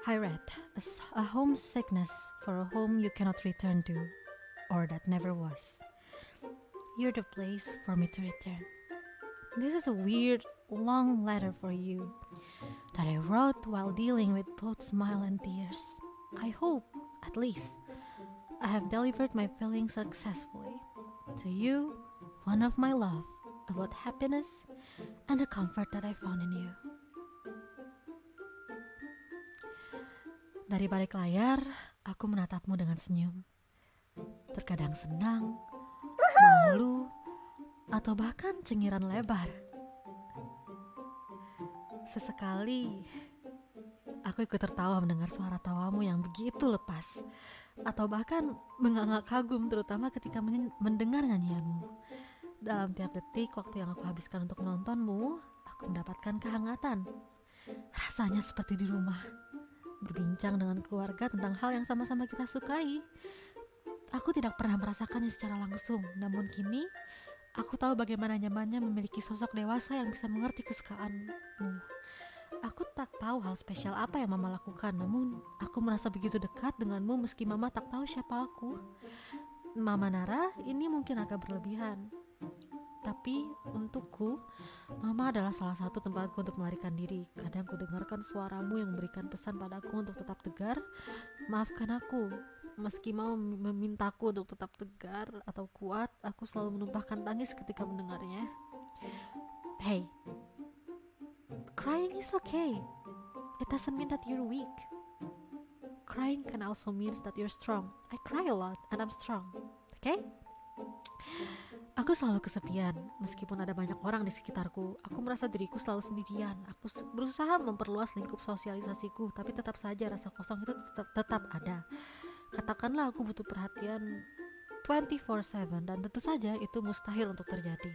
I read a homesickness for a home you cannot return to, or that never was. You're the place for me to return. This is a weird, long letter for you that I wrote while dealing with both smile and tears. I hope, at least, I have delivered my feelings successfully. To you, one of my love about happiness and the comfort that I found in you. Dari balik layar, aku menatapmu dengan senyum. Terkadang senang, malu, atau bahkan cengiran lebar. Sesekali, aku ikut tertawa mendengar suara tawamu yang begitu lepas, atau bahkan menganga kagum terutama ketika mendengar nyanyianmu. Dalam tiap detik waktu yang aku habiskan untuk menontonmu, aku mendapatkan kehangatan. Rasanya seperti di rumah, berbincang dengan keluarga tentang hal yang sama-sama kita sukai. Aku tidak pernah merasakannya secara langsung, namun kini aku tahu bagaimana nyamannya memiliki sosok dewasa yang bisa mengerti kesukaanmu. Aku tak tahu hal spesial apa yang mama lakukan, namun aku merasa begitu dekat denganmu meski mama tak tahu siapa aku. Mama Nara, ini mungkin agak berlebihan, tapi untukku, mama adalah salah satu tempatku untuk melarikan diri. Kadang ku dengarkan suaramu yang memberikan pesan padaku untuk tetap tegar. Maafkan aku, meski mau memintaku untuk tetap tegar atau kuat, aku selalu menumpahkan tangis ketika mendengarnya. Hey, crying is okay. It doesn't mean that you're weak. Crying can also mean that you're strong. I cry a lot and I'm strong. Okay? Aku selalu kesepian, meskipun ada banyak orang di sekitarku. Aku merasa diriku selalu sendirian. Aku berusaha memperluas lingkup sosialisasiku, tapi tetap saja rasa kosong itu tetap ada. Katakanlah aku butuh perhatian 24/7, dan tentu saja itu mustahil untuk terjadi.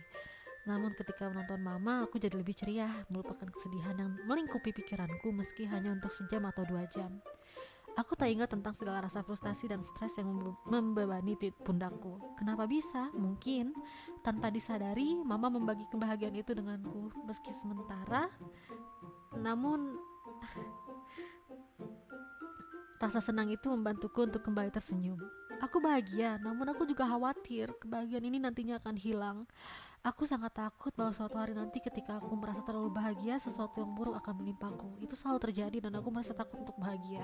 Namun ketika menonton mama, aku jadi lebih ceria, melupakan kesedihan yang melingkupi pikiranku meski hanya untuk sejam atau 2 jam. Aku tak ingat tentang segala rasa frustasi dan stres yang membebani pundakku. Kenapa bisa? Mungkin tanpa disadari, mama membagi kebahagiaan itu denganku, meski sementara. Namun rasa senang itu membantuku untuk kembali tersenyum. Aku bahagia, namun aku juga khawatir kebahagiaan ini nantinya akan hilang. Aku sangat takut bahwa suatu hari nanti ketika aku merasa terlalu bahagia, sesuatu yang buruk akan menimpaku. Itu selalu terjadi dan aku merasa takut untuk bahagia.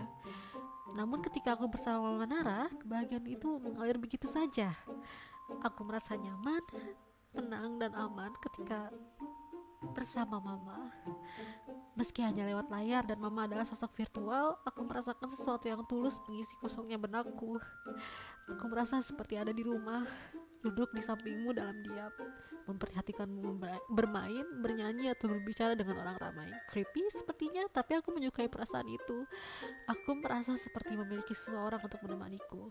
Namun ketika aku bersama Mama Nara, kebahagiaan itu mengalir begitu saja. Aku merasa nyaman, tenang dan aman ketika bersama Mama. Meski hanya lewat layar dan Mama adalah sosok virtual, aku merasakan sesuatu yang tulus mengisi kosongnya benakku. Aku merasa seperti ada di rumah, duduk di sampingmu dalam diam, memperhatikanmu bermain, bernyanyi atau berbicara dengan orang ramai. Creepy sepertinya, tapi aku menyukai perasaan itu. Aku merasa seperti memiliki seseorang untuk menemaniku.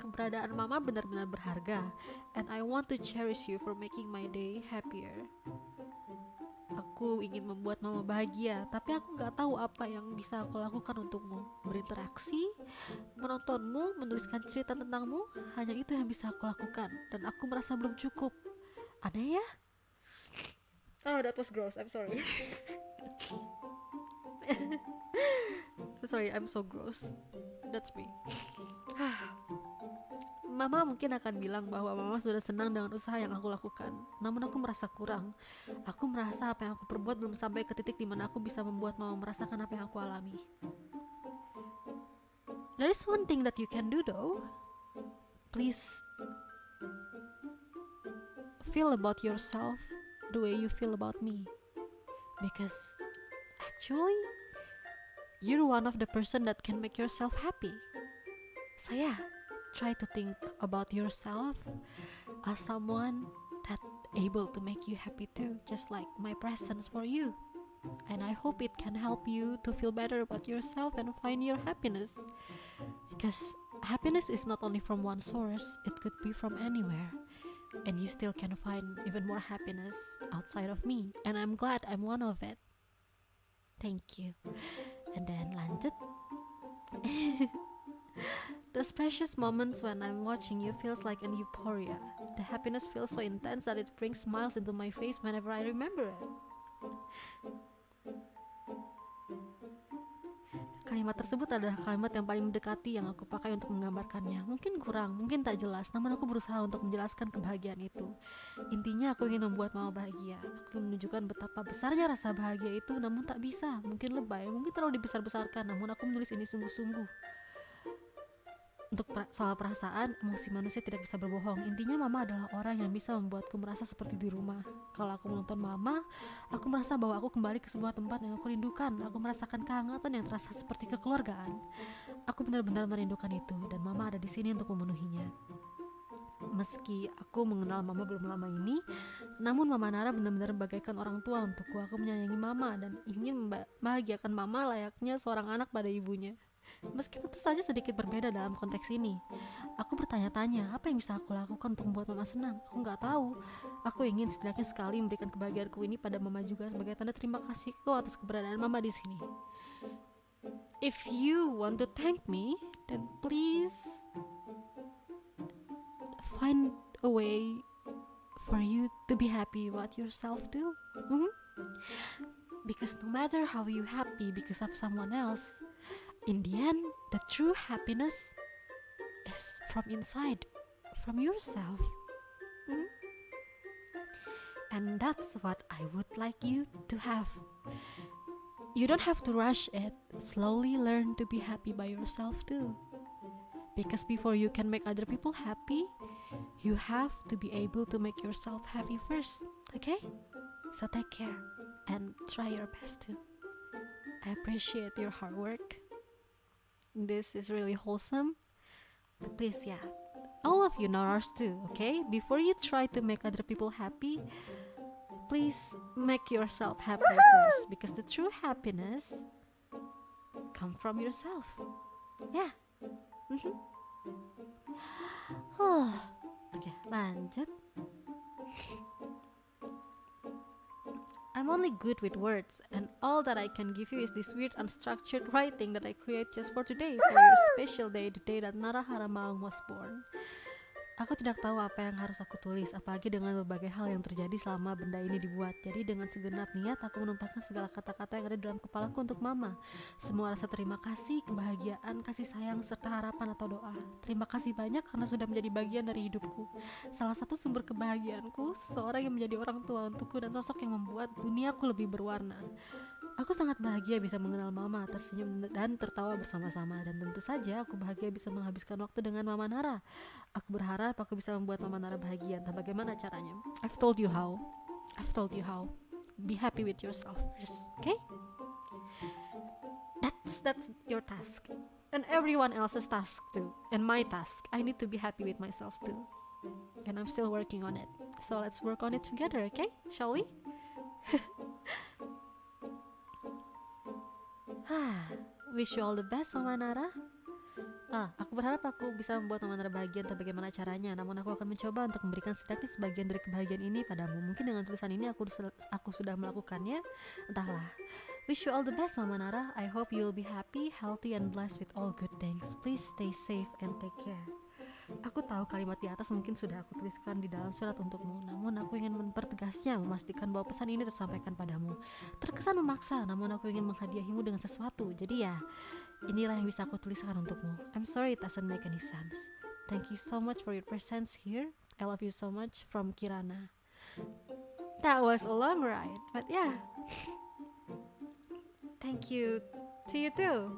Keberadaan mama benar-benar berharga, and I want to cherish you for making my day happier. Aku ingin membuat mama bahagia, tapi aku gak tahu apa yang bisa aku lakukan untukmu. Berinteraksi, menontonmu, menuliskan cerita tentangmu, hanya itu yang bisa aku lakukan, dan aku merasa belum cukup. Aneh ya? Oh, that was gross. I'm sorry. I'm sorry, I'm so gross. That's me. Mama mungkin akan bilang bahwa mama sudah senang dengan usaha yang aku lakukan. Namun aku merasa kurang. Aku merasa apa yang aku perbuat belum sampai ke titik di mana aku bisa membuat mama merasakan apa yang aku alami. There is one thing that you can do though. Please feel about yourself the way you feel about me. Because actually, you're one of the person that can make yourself happy. So yeah, try to think about yourself as someone that able to make you happy too, just like my presence for you. And I hope it can help you to feel better about yourself and find your happiness. Because happiness is not only from one source, it could be from anywhere. And you still can find even more happiness outside of me. And I'm glad I'm one of it. Thank you. And then lanjut. Those precious moments when I'm watching you feels like an euphoria. The happiness feels so intense that it brings smiles into my face whenever I remember it. kalimat tersebut adalah kalimat yang paling mendekati yang aku pakai untuk menggambarkannya. Mungkin kurang, mungkin tak jelas, namun aku berusaha untuk menjelaskan kebahagiaan itu. Intinya aku ingin membuat mama bahagia. Aku ingin menunjukkan betapa besarnya rasa bahagia itu, namun tak bisa. Mungkin lebay, mungkin terlalu dibesar-besarkan, namun aku menulis ini sungguh-sungguh. Untuk soal perasaan, emosi manusia tidak bisa berbohong. Intinya mama adalah orang yang bisa membuatku merasa seperti di rumah. Kalau aku menonton mama, aku merasa bahwa aku kembali ke sebuah tempat yang aku rindukan. Aku merasakan kehangatan yang terasa seperti kekeluargaan. Aku benar-benar merindukan itu, dan mama ada di sini untuk memenuhinya. Meski aku mengenal mama belum lama ini, namun mama Nara benar-benar bagaikan orang tua untukku. Aku menyayangi mama dan ingin membahagiakan mama layaknya seorang anak pada ibunya. Meski tentu saja sedikit berbeda dalam konteks ini. Aku bertanya-tanya, apa yang bisa aku lakukan untuk membuat mama senang? Aku nggak tahu. Aku ingin setidaknya sekali memberikan kebahagiaanku ini pada mama juga sebagai tanda terima kasihku atas keberadaan mama di sini. If you want to thank me, then please find a way for you to be happy about yourself too. Because no matter how you happy because of someone else, in the end, the true happiness is from inside, from yourself. And that's what I would like you to have. You don't have to rush it. Slowly learn to be happy by yourself too. Because before you can make other people happy, you have to be able to make yourself happy first. Okay? So take care and try your best too. I appreciate your hard work. This is really wholesome, but please, all of you Naras too, okay? Before you try to make other people happy, please make yourself happy first, because the true happiness come from yourself. Oke, lanjut. I'm only good with words, and all that I can give you is this weird unstructured writing that I create just for today, for your special day, the day that Nara Haramaung was born. Aku tidak tahu apa yang harus aku tulis, apalagi dengan berbagai hal yang terjadi selama benda ini dibuat. Jadi dengan segenap niat aku menumpahkan segala kata-kata yang ada dalam kepalaku untuk mama. Semua rasa terima kasih, kebahagiaan, kasih sayang, serta harapan atau doa. Terima kasih banyak karena sudah menjadi bagian dari hidupku. Salah satu sumber kebahagiaanku, seseorang yang menjadi orang tua untukku dan sosok yang membuat duniaku lebih berwarna. Aku sangat bahagia bisa mengenal mama, tersenyum dan tertawa bersama-sama. Dan tentu saja aku bahagia bisa menghabiskan waktu dengan mama Nara. Aku berharap aku bisa membuat mama Nara bahagia. Entah bagaimana caranya. I've told you how. Be happy with yourself first, okay? That's your task. And everyone else's task too. And my task. I need to be happy with myself too. And I'm still working on it. So let's work on it together, okay? Shall we? Wish you all the best, Mama Nara. Aku berharap aku bisa membuat Mama Nara bahagia entah bagaimana caranya. Namun aku akan mencoba untuk memberikan setidaknya sebagian dari kebahagiaan ini padamu. Mungkin dengan tulisan ini aku sudah melakukannya. Entahlah. Wish you all the best, Mama Nara. I hope you'll be happy, healthy, and blessed with all good things. Please stay safe and take care. Aku tahu kalimat di atas mungkin sudah aku tuliskan di dalam surat untukmu, namun aku ingin mempertegasnya, memastikan bahwa pesan ini tersampaikan padamu. Terkesan memaksa, namun aku ingin menghadiahimu dengan sesuatu. Jadi inilah yang bisa aku tuliskan untukmu. I'm sorry it doesn't make any sense. Thank you so much for your presence here. I love you so much, from Kirana. That was a long ride, but thank you to you too.